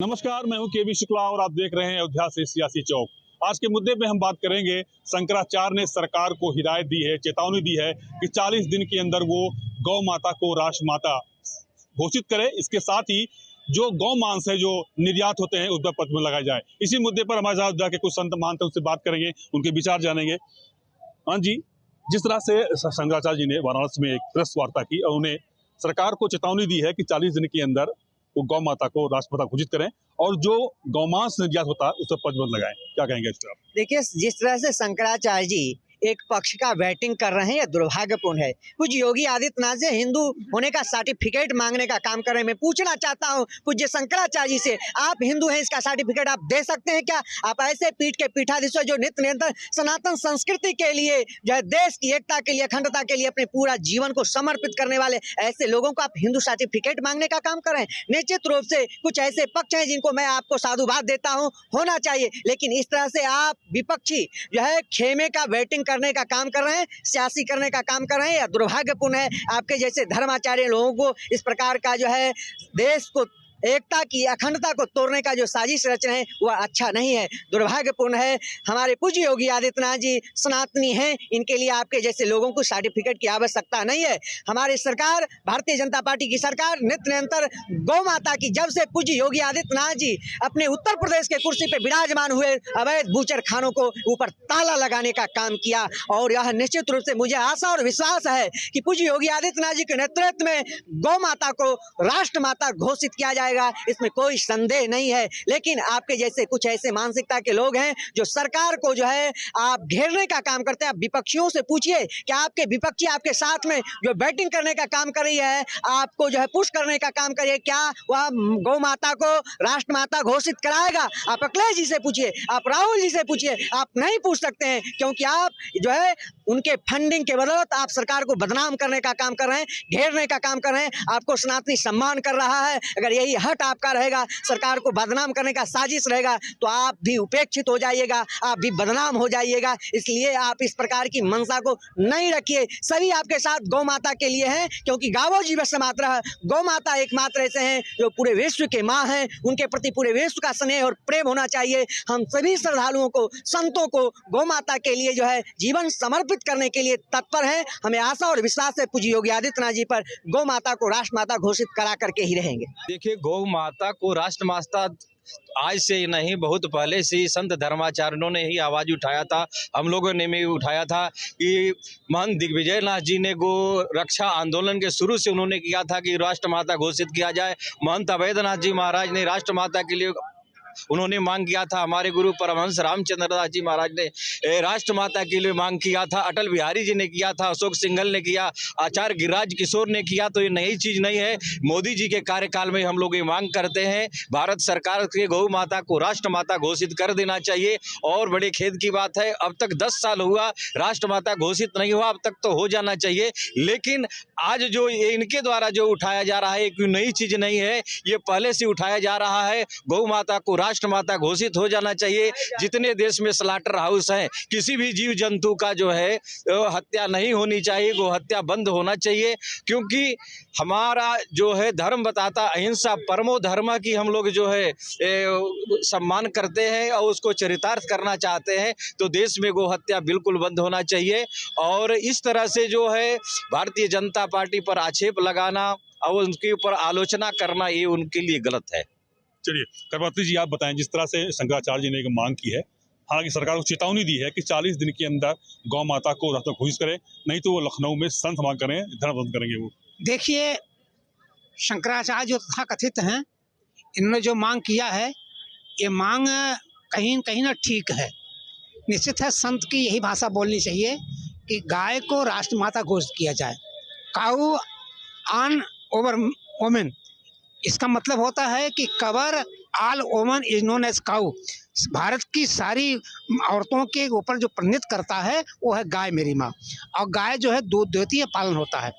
नमस्कार, मैं हूं केवी शुक्ला और आप देख रहे हैं अयोध्या से सियासी चौक। आज के मुद्दे पे हम बात करेंगे। शंकराचार्य ने सरकार को हिदायत दी है, चेतावनी दी है कि 40 दिन के अंदर वो गौ माता को राष्ट्र माता घोषित करे। इसके साथ ही जो गौ मांस है जो निर्यात होते हैं उस पर प्रतिबंध लगाया जाए। इसी मुद्दे पर हमारे साथ जाके कुछ संत महंत उनसे बात करेंगे, उनके विचार जानेंगे। हाँ जी, जिस तरह से शंकराचार्य जी ने वाराणसी में एक प्रेस वार्ता की और उन्हें सरकार को चेतावनी दी है कि 40 दिन के अंदर वो गौ माता को राष्ट्रमाता घोषित करें और जो गौमांस निर्यात होता है उस पर प्रतिबंध लगाएं। क्या कहेंगे इस पर आप? देखिए, जिस तरह से शंकराचार्य जी एक पक्ष का बैटिंग कर रहे हैं, यह दुर्भाग्यपूर्ण है। कुछ योगी आदित्यनाथ से हिंदू होने का सर्टिफिकेट मांगने का काम कर रहे हैं। मैं पूछना चाहता हूं पूज्य शंकराचार्य जी से, आप हिंदू हैं, इसका सर्टिफिकेट आप दे सकते हैं क्या? आप ऐसे पीठ के पीठाधीश जो नित्य निरंतर सनातन संस्कृति के लिए, जो है देश की एकता के लिए, अखंडता के लिए अपने पूरा जीवन को समर्पित करने वाले ऐसे लोगों को आप हिंदू सर्टिफिकेट मांगने का काम कर रहे हैं। निश्चित रूप से कुछ ऐसे पक्ष हैं जिनको मैं आपको साधुवाद देता हूँ, होना चाहिए, लेकिन इस तरह से आप विपक्षी जो है खेमे का बैटिंग करने का काम कर रहे हैं, सियासी करने का काम कर रहे हैं। यह दुर्भाग्यपूर्ण है। आपके जैसे धर्माचार्य लोगों को इस प्रकार का जो है देश को एकता की, अखंडता को तोड़ने का जो साजिश रच रहे हैं वह अच्छा नहीं है, दुर्भाग्यपूर्ण है। हमारे पूज्य योगी आदित्यनाथ जी सनातनी हैं, इनके लिए आपके जैसे लोगों को सर्टिफिकेट की आवश्यकता नहीं है। हमारी सरकार, भारतीय जनता पार्टी की सरकार नित्य निरंतर गौ माता की, जब से पूज्य योगी आदित्यनाथ जी अपने उत्तर प्रदेश के कुर्सी पे विराजमान हुए, अवैध बूचर खानों को ऊपर ताला लगाने का काम किया। और यह निश्चित रूप से मुझे आशा और विश्वास है कि पूज्य योगी आदित्यनाथ जी के नेतृत्व में गौ माता को राष्ट्र माता घोषित किया जाए, इसमें कोई संदेह नहीं है। लेकिन आपके जैसे कुछ ऐसे मानसिकता के लोग हैं जो सरकार को जो है आप घेरने का काम करते हैं। आप विपक्षियों से पूछिए कि आपके विपक्षी आपके साथ में जो बैटिंग करने का काम कर रही है, आपको जो है पुश करने का काम कर रही है, क्या वह गौ माता को राष्ट्र माता घोषित कराएगा? आप अखिलेश जी से पूछिए, आप राहुल जी से पूछिए। आप नहीं पूछ सकते हैं क्योंकि आप जो है उनके फंडिंग के बदौलत आप सरकार को बदनाम करने का काम कर रहे हैं, घेरने का काम कर रहे हैं। आपको सनातनी सम्मान कर रहा है, अगर यही हट आपका रहेगा, सरकार को बदनाम करने का साजिश रहेगा, तो आप भी उपेक्षित हो जाइएगा, आप भी बदनाम हो जाइएगा। इसलिए आप इस प्रकार की मंशा को नहीं रखिए। सभी आपके साथ गौ माता के लिए हैं, क्योंकि गावो जीवस्य मातरः, गौ माता एकमात्र ऐसे हैं जो पूरे विश्व के माँ हैं। उनके प्रति पूरे विश्व का स्नेह और प्रेम होना चाहिए। हम सभी श्रद्धालुओं को, संतों को गौ माता के लिए जो है जीवन समर्पित करने के लिए तत्पर है। हमें आशा और विश्वास है पूज्य योगी आदित्यनाथ जी पर गौ माता को राष्ट्र माता घोषित करा करके ही रहेंगे। देखिए, गौ माता को राष्ट्र माता आज से नहीं, बहुत पहले से ही संत धर्माचार्यों ने ही आवाज उठाया था, हम लोगों ने भी उठाया था कि महंत दिग्विजय नाथ जी ने गो रक्षा आंदोलन के शुरू से उन्होंने किया था कि राष्ट्र माता घोषित किया जाए। महंत अवैधनाथ जी महाराज ने राष्ट्र माता के लिए उन्होंने मांग किया था। हमारे गुरु परमहंस रामचंद्र दास जी महाराज ने राष्ट्र माता के लिए मांग किया था। अटल बिहारी जी ने किया था, अशोक सिंघल ने किया, आचार्य गिरिराज किशोर ने किया। तो ये नई चीज नहीं है, मोदी जी के कार्यकाल में हम लोग ये मांग करते हैं। भारत सरकार के गौ माता को राष्ट्र माता घोषित कर देना चाहिए। और बड़े खेद की बात है, अब तक 10 साल हुआ राष्ट्र माता घोषित नहीं हुआ, अब तक तो हो जाना चाहिए। लेकिन आज जो ये इनके द्वारा जो उठाया जा रहा है, कोई नई चीज नहीं है, ये पहले से उठाया जा रहा है। गौ माता को राष्ट्र माता घोषित हो जाना चाहिए। जितने देश में स्लाटर हाउस हैं, किसी भी जीव जंतु का जो है हत्या नहीं होनी चाहिए, गो हत्या बंद होना चाहिए। क्योंकि हमारा जो है धर्म बताता अहिंसा परमो धर्म की, हम लोग जो है सम्मान करते हैं और उसको चरितार्थ करना चाहते हैं। तो देश में गो हत्या बिल्कुल बंद होना चाहिए। और इस तरह से जो है भारतीय जनता पार्टी पर आक्षेप लगाना और उनके ऊपर आलोचना करना, ये उनके लिए गलत है। चलिए, करपात्री जी आप बताएं, जिस तरह से शंकराचार्य जी ने एक मांग की है, हालांकि सरकार को चेतावनी दी है कि 40 दिन के अंदर गौ माता को राष्ट्र घोषित करें, नहीं तो वो लखनऊ में संत सभा करें, धर्म बंद करेंगे। वो देखिए, शंकराचार्य जो तथा कथित हैं, इन्होंने जो मांग किया है, ये मांग कहीं ना ठीक है। निश्चित है, संत की यही भाषा बोलनी चाहिए कि गाय को राष्ट्रमाता घोषित किया जाए। काऊ ऑन ओवर वोमेन, इसका मतलब होता है कि cover all woman is known as cow. Bharat की सारी औरतों के ऊपर जो प्रतिनिधित्व करता है वो है गाय, मेरी माँ। और गाय जो है दूध देती है, पालन होता है।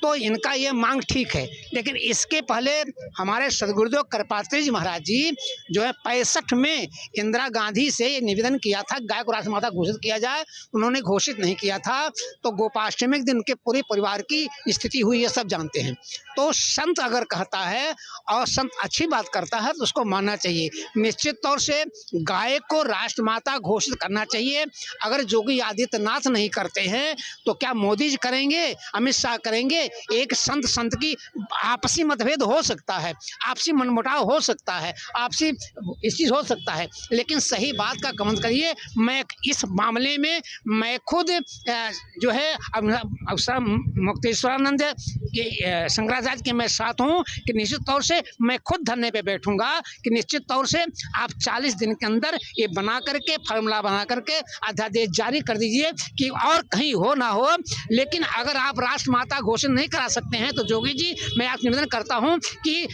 तो इनका ये मांग ठीक है। लेकिन इसके पहले हमारे सदगुरुदेव कृपात्री जी महाराज जी जो है 65 में इंदिरा गांधी से ये निवेदन किया था गाय को राष्ट्रमाता घोषित किया जाए। उन्होंने घोषित नहीं किया था। तो गोपाष्टमी के दिन उनके पूरे परिवार की स्थिति हुई, ये सब जानते हैं। तो संत अगर कहता है और संत अच्छी बात करता है तो उसको मान बनवाना चाहिए। निश्चित तौर से गाय को राष्ट्रमाता घोषित करना चाहिए। अगर योगी आदित्यनाथ नहीं करते हैं तो क्या मोदी जी करेंगे, अमित शाह करेंगे? एक संत की आपसी मतभेद हो सकता है, आपसी मनमुटाव हो सकता है, आपसी इस चीज़ हो सकता है, लेकिन सही बात का गमन करिए। मैं इस मामले में मैं खुद जो है अवसर मुक्तेश्वरानंद के शंकराचार्य के मैं साथ हूँ कि निश्चित तौर से मैं खुद धरने पे बैठूंगा कि निश्चित तौर से आप 40 दिन के अंदर ये बना करके फार्मूला बना करके अध्यादेश जारी कर दीजिए कि और कहीं हो ना हो। लेकिन अगर आप राष्ट्रमाता घोषित नहीं करा सकते हैं तो जोगी जी मैं आपसे निवेदन करता हूं कि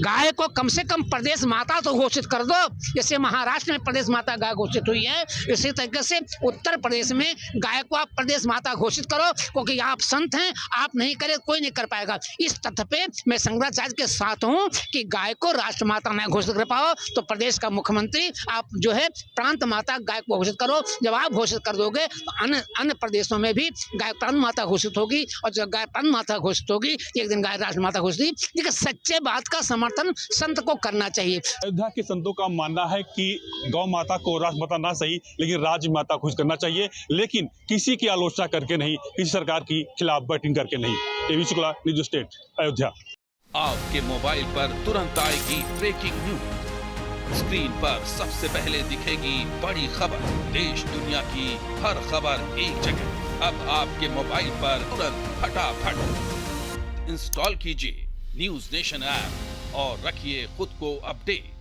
गाय को कम से कम प्रदेश माता तो घोषित कर दो। जैसे महाराष्ट्र में प्रदेश माता गाय घोषित हुई है, इसी तरीके से उत्तर प्रदेश में गाय को आप प्रदेश माता घोषित करो, क्योंकि आप संत हैं, आप नहीं करे कोई नहीं कर पाएगा। इस तथ्य पे मैं शंकराचार्य के साथ हूँ कि गाय को राष्ट्रमाता न घोषित कर पाओ तो प्रदेश का मुख्यमंत्री आप जो है प्रांत माता गाय को घोषित करो। जब आप घोषित कर दोगे तो अन्य प्रदेशों में भी गाय प्रांत माता घोषित होगी, और जब गाय प्रांत माता घोषित होगी एक दिन गाय राष्ट्रमाता घोषित होगी। लेकिन सच्चे बात का समर्थन संत को करना चाहिए। अयोध्या के संतों का मानना है कि गौ माता को राष्ट्रमाता ना सही लेकिन राजमाता घोषित करना चाहिए, लेकिन किसी की आलोचना करके नहीं, किसी सरकार की खिलाफ बैटिंग करके नहीं। AB Shukla, news state, Ayodhya. आपके मोबाइल पर तुरंत आएगी ब्रेकिंग न्यूज। स्क्रीन पर सबसे पहले दिखेगी बड़ी खबर। देश दुनिया की हर खबर एक जगह। अब आपके मोबाइल पर तुरंत फटाफट इंस्टॉल कीजिए न्यूज नेशन ऐप और रखिए खुद को अपडेट।